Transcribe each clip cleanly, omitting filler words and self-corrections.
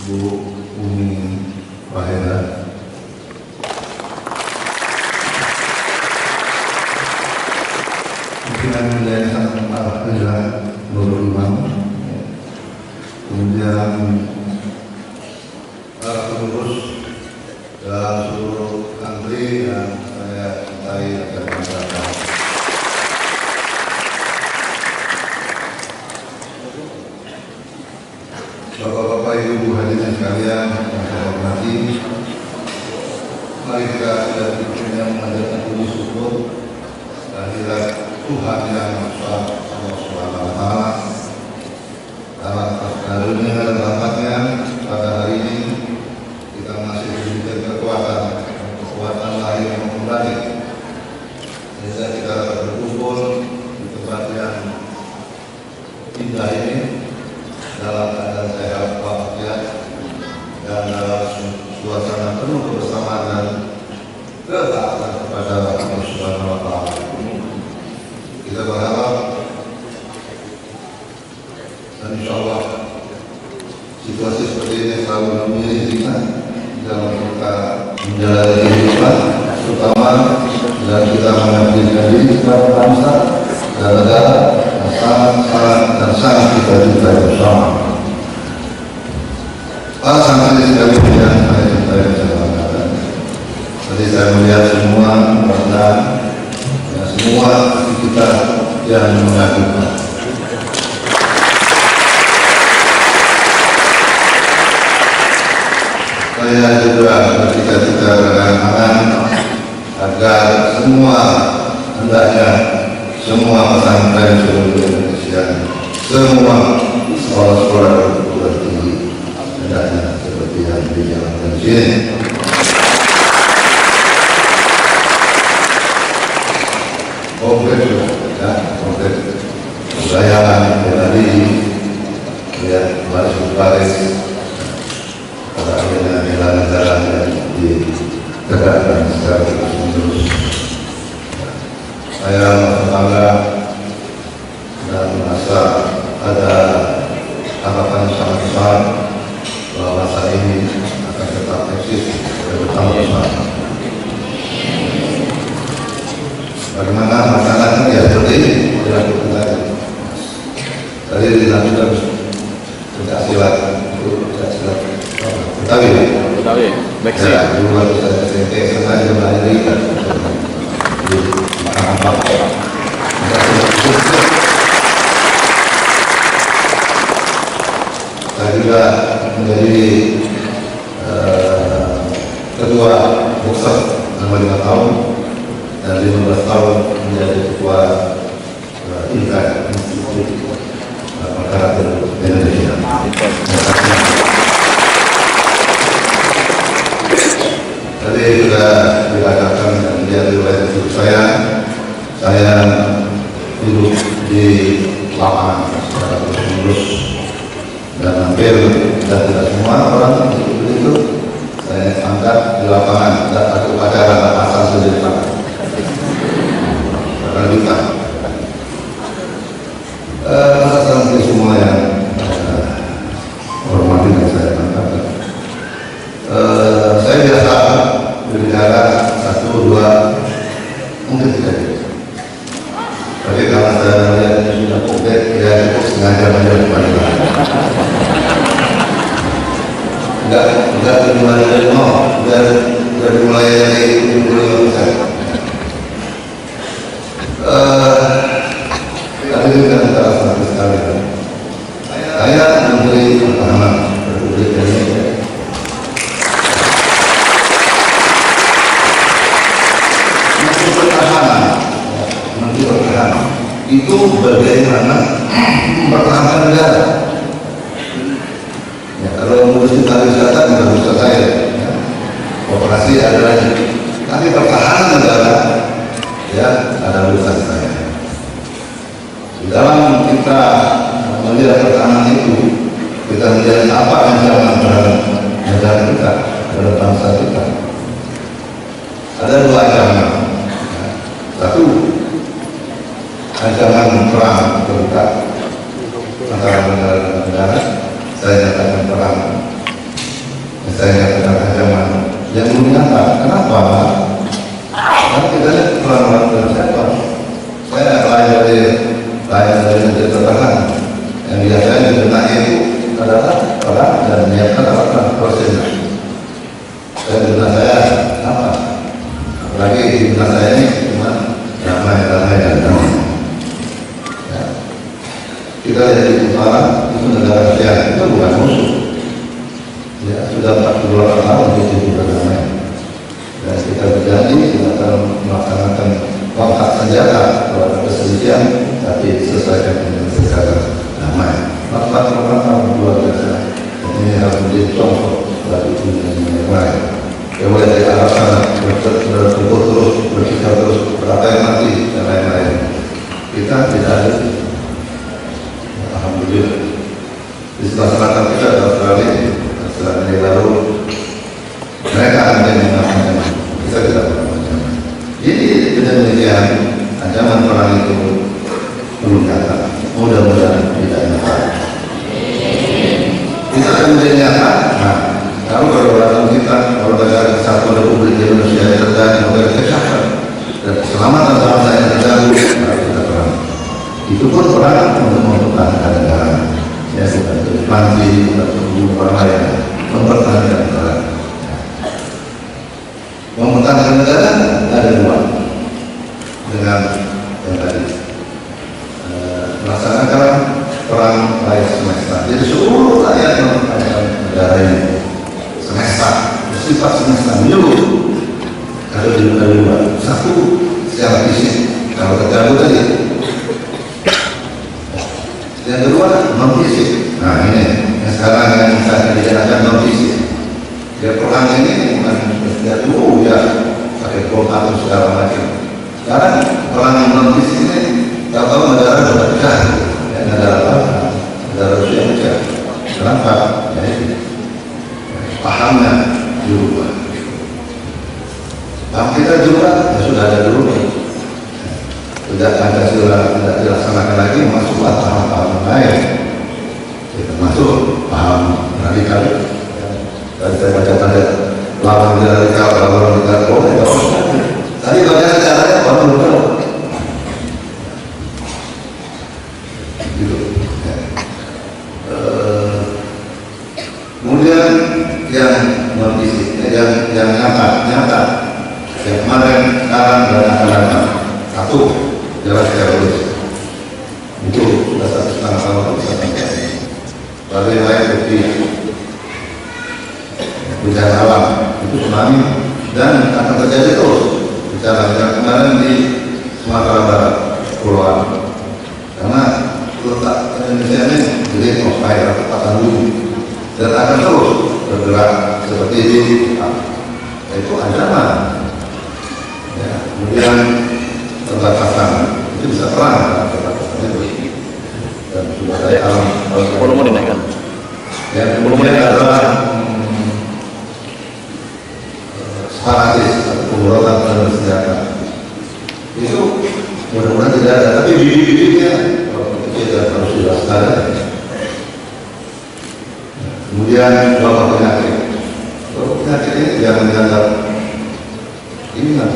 Bu Umi Wahida, pimpinan Yayasan Al-Hijrah Nurul Iman, kemudian para pengurus dan seluruh santri yang saya cintai dan banggakan. Bapak-bapak, ibu hadirin sekalian yang saya hormati, mari kita tidak berpunya mengajarkan puji syukur kehadirat Tuhan yang Maha Allah Subhanahu Wa Taala atas karunia dan rahmatnya pada hari ini kita masih diberikan kekuatan lahir maupun batin sehingga kita dapat berkumpul di tempat yang indah ini dalam keadaan sehat walafiat dan dalam suasana penuh kebersamaan dan ketaatan kepada Allah Subhanahu Wa Taala. Kita berharap dan insya Allah situasi seperti ini selalu menjadi kita dalam kita menjalani kehidupan, terutama dalam kita mengabdikan diri kepada bangsa dan negara yang sangat kita cintai bersama. Para santri sekalian yang saya cintai bersama, tadi saya melihat semua dan semua kita yang mengagumkan. Saya juga bercita-cita dengan agar semua pesantren seluruh Indonesia, semua sekolah-sekolah perguruan tinggi hendaknya seperti yang dijalankan di sini. Konkret ya, konkret. Saya tadi lihat baris pada akhirnya jalan-jalan yang ditegakkan secara terus-menerus. Saya bangga dan merasa ada harapan yang sangat besar bahwa bangsa ini akan tetap eksis dan bersama-sama. Bagaimana masalahnya ya seperti ini dilakukan tadi. Tadi dilakukan tidak silat Betawi, Meksi. Ya, dulu waktu saya SMP sengaja melahirkan di Makassar. Saya juga menjadi ketua Buksat selama 5 tahun dan 15 tahun menjadi ketua Institut Masyarakat Indonesia. Tadi sudah dikatakan dan lihat oleh ibu saya duduk di lapangan secara terus-menerus dan hampir tidak semua orang seperti itu saya angkat di lapangan dan satu upacara pasang sendiri karena kita santri semua yang hormati dan saya angkat. Saya biasa berbicara 1, 2, mungkin 3. Tapi kalau saya lihat sudah komplit, ya sengaja banyak kepada enggak dimulai dari nol, enggak dimulai dari 25%. Tapi juga antara satu sekali. Saya Menteri Pertahanan Republik Indonesia. Menteri Pertahanan itu bagaimana mempertahankan negara. Ya, kalau ngurusin pariwisata nggak bisa saya. Ya. Operasi adalah, tapi pertahanan negara ya ada urusan saya. Di dalam kita melihat pertahanan itu, kita melihat apa ancaman terhadap negara kita, terhadap bangsa kita. Ada 2 ancaman. Satu, ancaman perang terbuka antara negara dan negara. Saya nyatakan perang saya nyatakan ancaman yang belum nyata. Kenapa? Karena kita lihat perang dari siapa? Saya lain dari Menteri Pertahanan yang biasanya dibenahi itu adalah perang dan menyiapkan alat persennya. Dan benar saya apa? Apalagi di benar saya ini cuma damai dan damai. Ya. Kita lihat di utara itu negara ASEAN, itu bukan musuh. Ya, sudah 42 tahun itu juga damai. Dan kita berjanji kita akan melaksanakan kontak senjata kepada perselisihan, tapi diselesaikan dengan secara damai. 44 tahun luar biasa. Ini harus menjadi contoh bagi dunia yang lain. Kemudian dari arah sana bertutur terus, berkisar terus, berapa yang mati dan lain-lain. Kita tidak ada. Alhamdulillah. Di sebelah selatan kita ada Australia, Australia baru. Mereka ada yang mengancam, kita tidak pernah mengancam. Jadi dengan demikian ancaman perang itu belum nyata. Mudah-mudahan tidak nyata. Kita akan menjadi nyata. Nah, kalau kedaulatan kita, kalau negara kesatuan Republik Indonesia yang terjadi, negara kesatuan dan keselamatan bangsa yang terganggu, kita perang. Itu pun perang untuk mempertahankan negara. Ya, bukan untuk ekspansi, bukan untuk membunuh orang lain, mempertahankan negara. Mempertahankan negara ada dua dengan yang tadi melaksanakan perang rakyat semesta. Jadi seluruh rakyat mempertahankan negara ini semesta, bersifat semesta menyeluruh. Kalau dibagi dua, satu secara fisik, kalau terganggu tadi. Yang kedua non fisik. Nah ini yang sekarang yang saya bicarakan non fisik. Ya perang ini bukan ya dulu ya pakai bom atom segala macam. Sekarang perang non fisik ini tahu negara sudah pecah, ya, negara apa? Negara Rusia pecah. Kenapa? Ya ini pahamnya dirubah. Paham kita juga ya sudah ada dulu. Tidak Pancasila tidak dilaksanakan lagi, masuklah paham-paham lain. Termasuk paham radikal. Tadi saya baca tadi lawan radikal, lawan radikal boleh. Tadi bagaimana caranya orang belum tahu. Gitu. Ya. Kemudian yang non fisik, yang nyata, yang kemarin, sekarang dan akan datang. Satu, jalan teroris. Itu sudah 1,5 tahun bisa terjadi. Lalu yang lain seperti bencana alam, itu tsunami dan akan terjadi terus. Bencana yang kemarin di Sumatera Barat, Kepulauan. Karena letak Indonesia ini jadi crossfire atau patah bumi dan akan terus bergerak seperti ini. Itu ancaman. Ya, kemudian perbatasan itu bisa perang perbatasannya itu dan sudah saya alam volume dinaikkan ya kemudian adalah separatis atau pemberontak dan senjata itu mudah-mudahan tidak ada, tapi bibit-bibitnya kita harus jelaskan. Kemudian wabah penyakit ini jangan dianggap ini kan.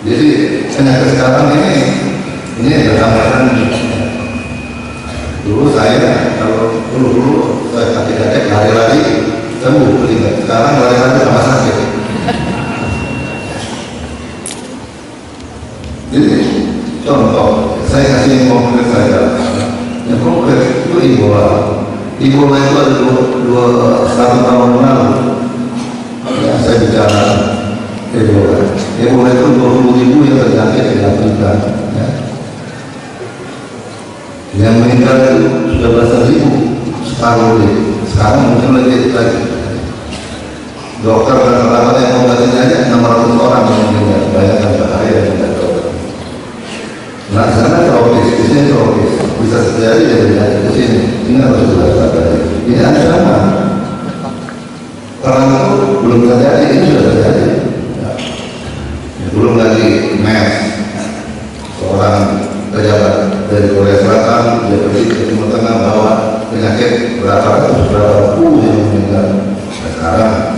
Jadi penyakit sekarang ini gambaran. Dulu saya kalau dulu saya sakit lari-lari sembuh ketika sekarang lari-lari sama sakit. Jadi contoh saya kasih yang konkret saja. Yang konkret itu Ebola. Ebola itu ada satu tahun lalu. Ya, saya bicara Ebola itu 20.000 yang terjangkit di Afrika. Ya. Yang meninggal itu sudah belasan ribu, separuh lebih. Sekarang mungkin lebih lagi. Dokter dan perawat yang mengobatinya aja 600 orang yang meninggal. Bayangkan bahaya yang tidak dokter. Nah, sana tropis, di sini tropis. Bisa terjadi jadi di sini. Ini harus diwaspadai. Ini ancaman. Perang itu belum terjadi, ini sudah terjadi. Belum lagi MERS, seorang pejabat dari Korea Selatan dia pergi ke Timur Tengah bawa penyakit berapa ratus yang meninggal. Sekarang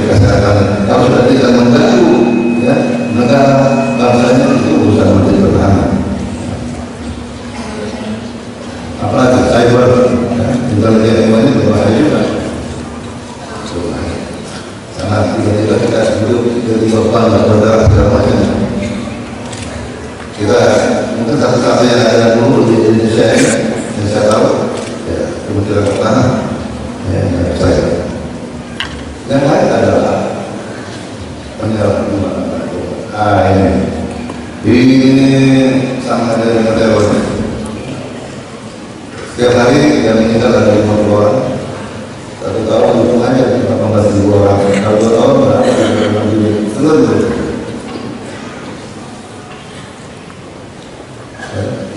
kesehatan. Kalau sudah tidak mengganggu ya negara bangsanya, itu urusan Menteri Pertahanan. Apalagi cyber, ya, intelijen ini berbahaya juga. Sangat tiba-tiba kita duduk di depan bandara segala macam. Kita mungkin satu-satunya yang ada dulu di Indonesia ini yang saya tahu ya Kementerian Pertahanan ya, saya. Yang lain adalah penyelenggaraan ini sama dengan teror. Setiap hari yang meninggal ada 50 orang. 1 tahun hitung aja 18.000 orang. Kalau 2 tahun berapa? 6.000. Seluruh.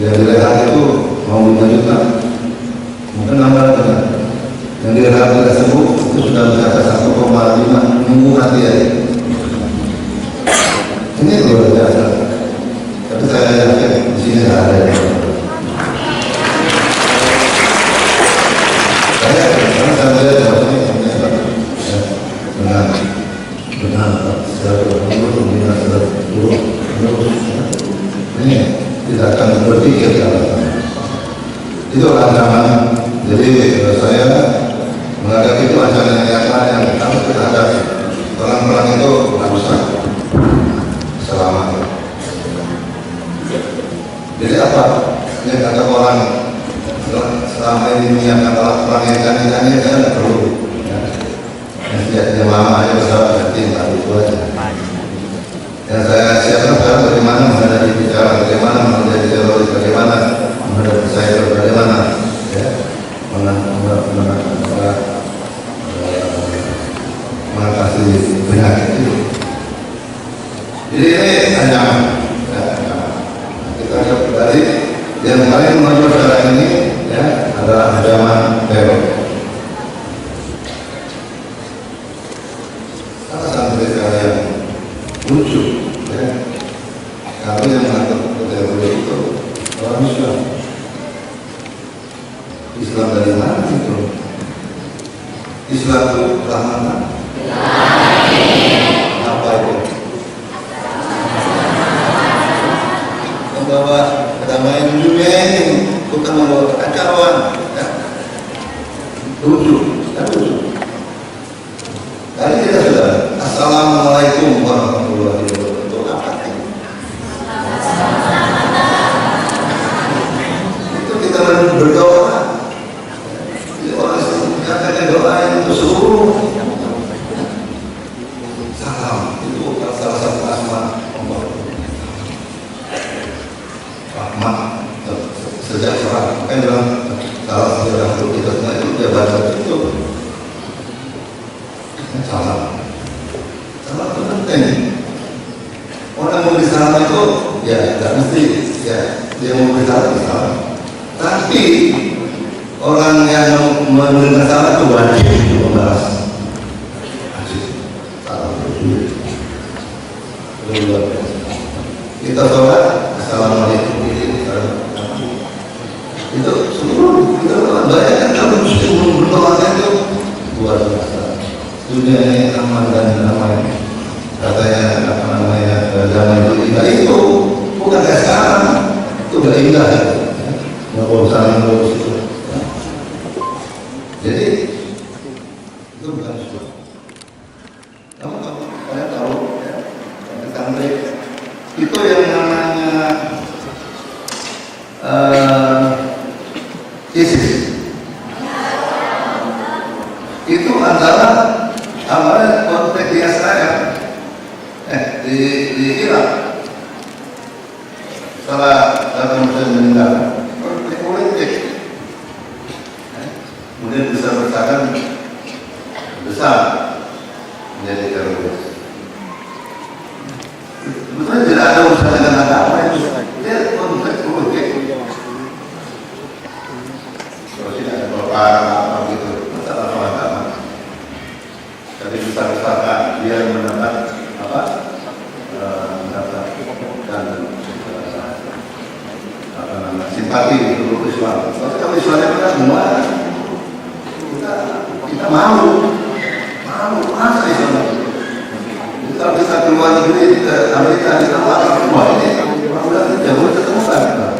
Yang direhat itu mau 5 juta, mungkin nambah dengan yang direhat tidak sembuh itu sudah mencapai 1,5 minggu nanti ya. Ini luar biasa. Tapi saya yakin di sini tidak ada yang karena saya melihat benar secara ini tidak akan berpikir kalau itu ancaman. Jadi saya menghadapi itu ancaman yang harus kita hadapi. Perang-perang itu tidak usah selamat. Jadi apa yang kata orang selama ini menyiapkan alat perang yang canggih-canggih, saya tidak perlu yang lama aja pesawat ganti, itu aja. Yang saya siapkan sekarang bagaimana menghadapi bicara, bagaimana menghadapi teroris, bagaimana menghadapi cyber, bagaimana ya mengatasi penyakit itu. Jadi ini ancaman. Kita lihat dari yang paling menonjol sekarang ini ya adalah ancaman teror. Sampai sekalian lucu ya, kalau yang mengatur teroris itu orang Islam. Islam dari mana itu? Islam itu rahmatan. Apa itu? Membawa kedamaian dunia ini, bukan membawa kekacauan. Ya. Lucu, kan lucu. Tadi kita sudah Assalamualaikum warahmatullahi wabarakatuh. Apa itu? Itu kita berdoa. Katanya doa itu seluruh salam itu salah satu asma Allah. Rahmat sejahtera. Kan dalam salah satu yang kita itu dia baca itu salam. Salam itu penting. Orang mau salam itu ya tidak mesti ya dia mau salam. Tapi orang yang menerima salam itu wajib untuk membalas. Wajib. Salam itu. Kita sholat, Assalamualaikum. Itu seluruh kita bayangkan kalau muslim berdoanya itu luar biasa. Dunia ini aman dan damai. Katanya apa namanya damai itu indah, itu bukan kayak sekarang. Itu udah indah. Nggak boleh saling lurus itu. Jadi itu bukan sesuatu. Kamu kalian tahu ya, santri itu yang namanya ISIS itu adalah awalnya konflik di Israel, di Irak. Setelah Saddam Hussein meninggal, konflik politik. Kemudian bisa bertahan besar menjadi teroris. Sebetulnya tidak ada urusan dengan agama itu. Dia konflik politik. Kalau tidak ada peperangan apa gitu, masalah agama. Jadi besar-besarkan dia mendapat apa? Mendapat dan apa namanya simpati untuk Islam. Kalau Islamnya benar gimana? Kita mau masa Islam kalau kita keluar negeri ke Amerika di tempat wah ini orang bilang jauh ketemukan kan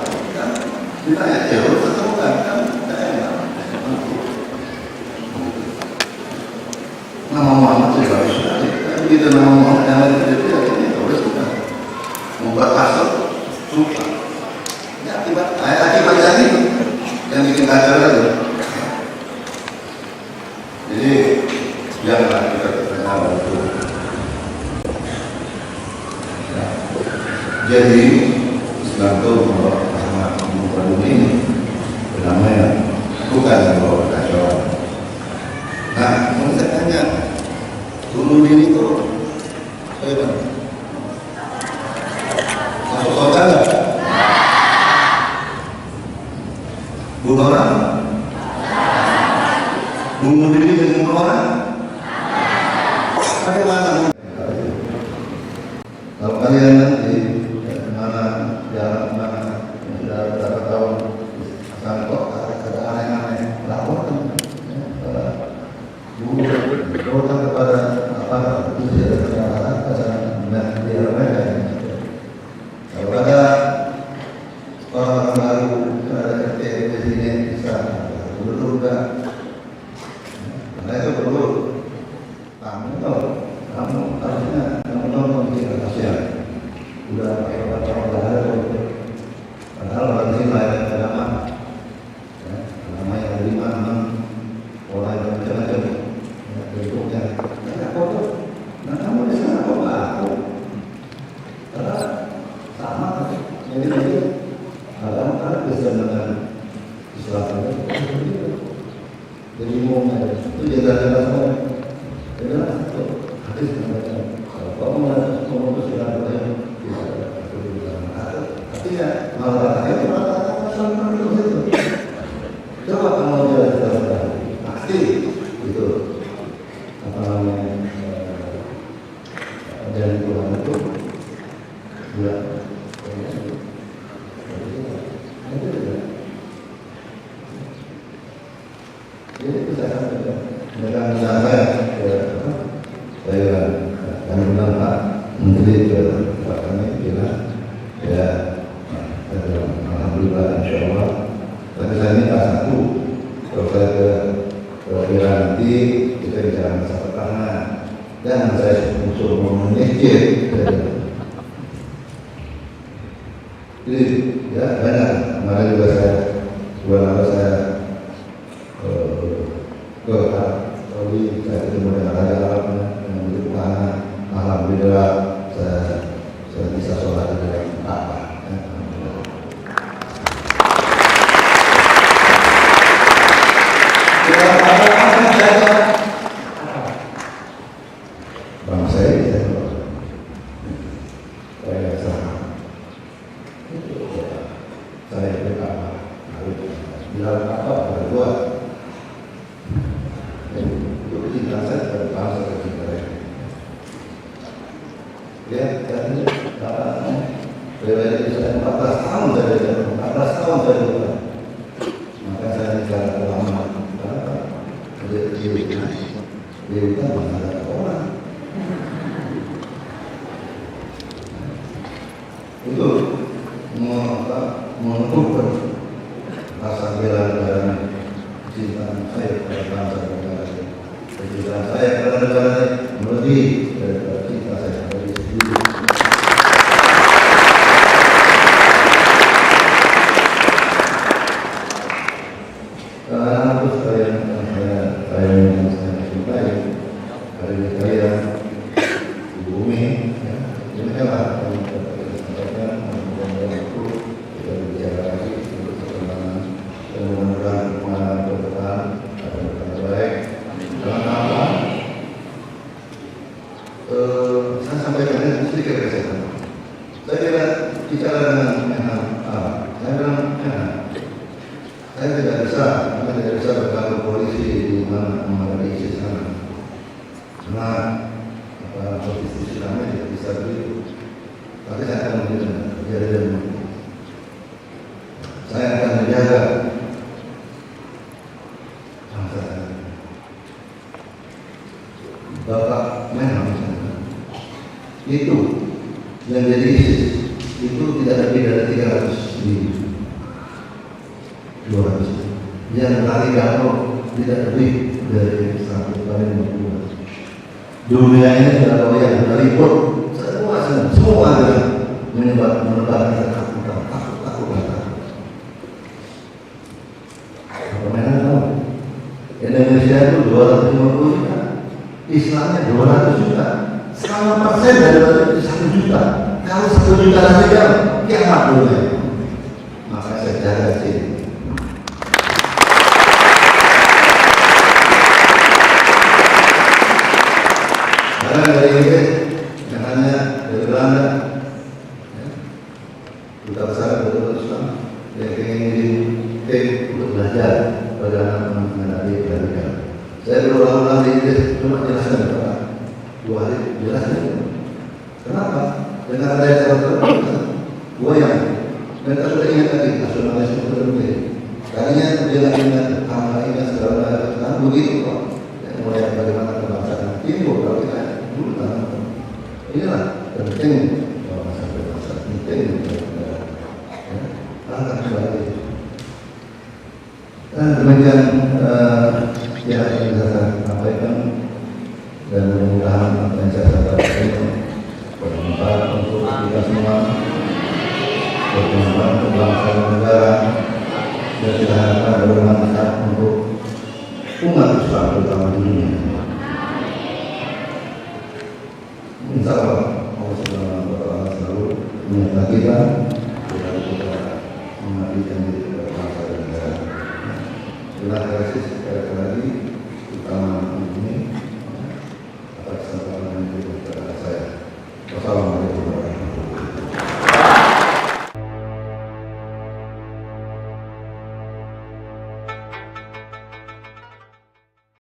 ditanya jauh ketemukan kan nama Muhammad sih bagus sekali begitu nama Muhammad yang lain jadi ini terus sudah membuat pasal suka ya akibatnya itu yang bikin kacau itu. Jadi janganlah kita terkenal itu. Ya. Jadi Islam itu membawa sama muka dunia ini bernama bukan membawa kekacauan. Nah, kalau saya tanya bunuh diri itu bagaimana? Masuk surga nggak? Bunuh orang? Bunuh diri dengan orang? Bagaimana? Kalau kalian nanti mana jalan mana sudah berapa tahun akan kok ada aneh-aneh laporkan laporkan kepada apa itu tidak terkait dengan dia mereka. Kalau ada orang baru ada kerja di sini bisa dulu enggak. Nah itu perlu kamu harusnya nonton kita kasihan udah pakai tahun ada padahal orang sini lain agama agama yang lima enam orang yang macam-macam bentuknya ada apa nah kamu di sana apa aku karena sama jadi agama kan bisa dengan Islam jadi umumnya itu jaga-jaga semua jelas itu hadis mengatakan kalau kamu bersilaturahmi bisa artinya malah itu malah sama itu coba kamu jalan pasti itu apa namanya dan Tuhan itu buat jadi bisa dengan saya kami bilang Pak Menteri ke Pak kami bilang ya alhamdulillah insya Allah tapi saya minta satu kalau saya ke nanti kita bicara masa pertama jangan saya usul menyikir jadi ya banyak kemarin juga saya bulan lalu saya ke Saudi saya ketemu dengan Raja Arabnya yang berbukaan alhamdulillah saya bisa sholat di dalam Ka'bah. Bangsa ini saya sama saya ke Ka'bah di dalam Ka'bah ada dua cinta saya pada bangsa dan cinta ya katanya dari saya 14 tahun saya 14 tahun saya bukan maka saya bicara ulama dia kan ada orang itu menentukan rasa bela negara cinta saya pada bangsa dan negara cinta saya pada negara melebihi daripada cinta saya pada diri sendiri. Karena itu saya cintai hari ini kalian di bumi ini adalah kita bicara lagi untuk perkembangan dan mudah-mudahan pengalaman ke depan akan baik. Karena saya sampaikan sedikit kesehatan. Saya kira bicara dengan Menhan saya bilang Menhan saya tidak bisa bergabung polisi di mana menghadapi ISIS sana karena polisi Islamnya tidak bisa begitu tapi saya akan menjaga saya akan menjaga bangsa saya Bapak Menhan itu yang jadi ISIS itu tidak lebih dari 300.000, 200. Yang lari jatuh tidak lebih dari 150. Dunia ini sudah loyal, dari pun semua menyebabkan ketakutan, takut. Permainan tahu? Indonesia itu 250 juta, Islamnya 200 juta, sama persen dari 1 juta. Kalau 1 juta saja, kiamat dunia. Maka saya jaga sini. Karena dari Inggris, yang hanya dari Belanda, duta besar betul Islam, yang ingin tim untuk belajar bagaimana menghadapi radikal. Saya berulang-ulang di Inggris cuma jelaskan kepada 2 hari jelaskan. Kenapa? Dengan ada goyang. Dan kita sudah ingat tadi nasionalisme itu penting. Kalinya dia lagi ingat hal ini segala macam. Begitu kok. Mulai bagaimana kebangsaan timbul kalau kita dulu tanam. Inilah penting masa penting. Angkat kembali. Dan demikian yang bisa saya sampaikan, dan mudah-mudahan apa yang saya sampaikan bermanfaat untuk kita semua, bermanfaat untuk bangsa dan negara, dan kita harapkan bermanfaat untuk umat Islam terutama di dunia. Insya Allah Allah Subhanahu wa Ta'ala selalu menyertai kita mengabdikan diri kepada bangsa dan negara. Terima kasih sekali lagi, utama ini.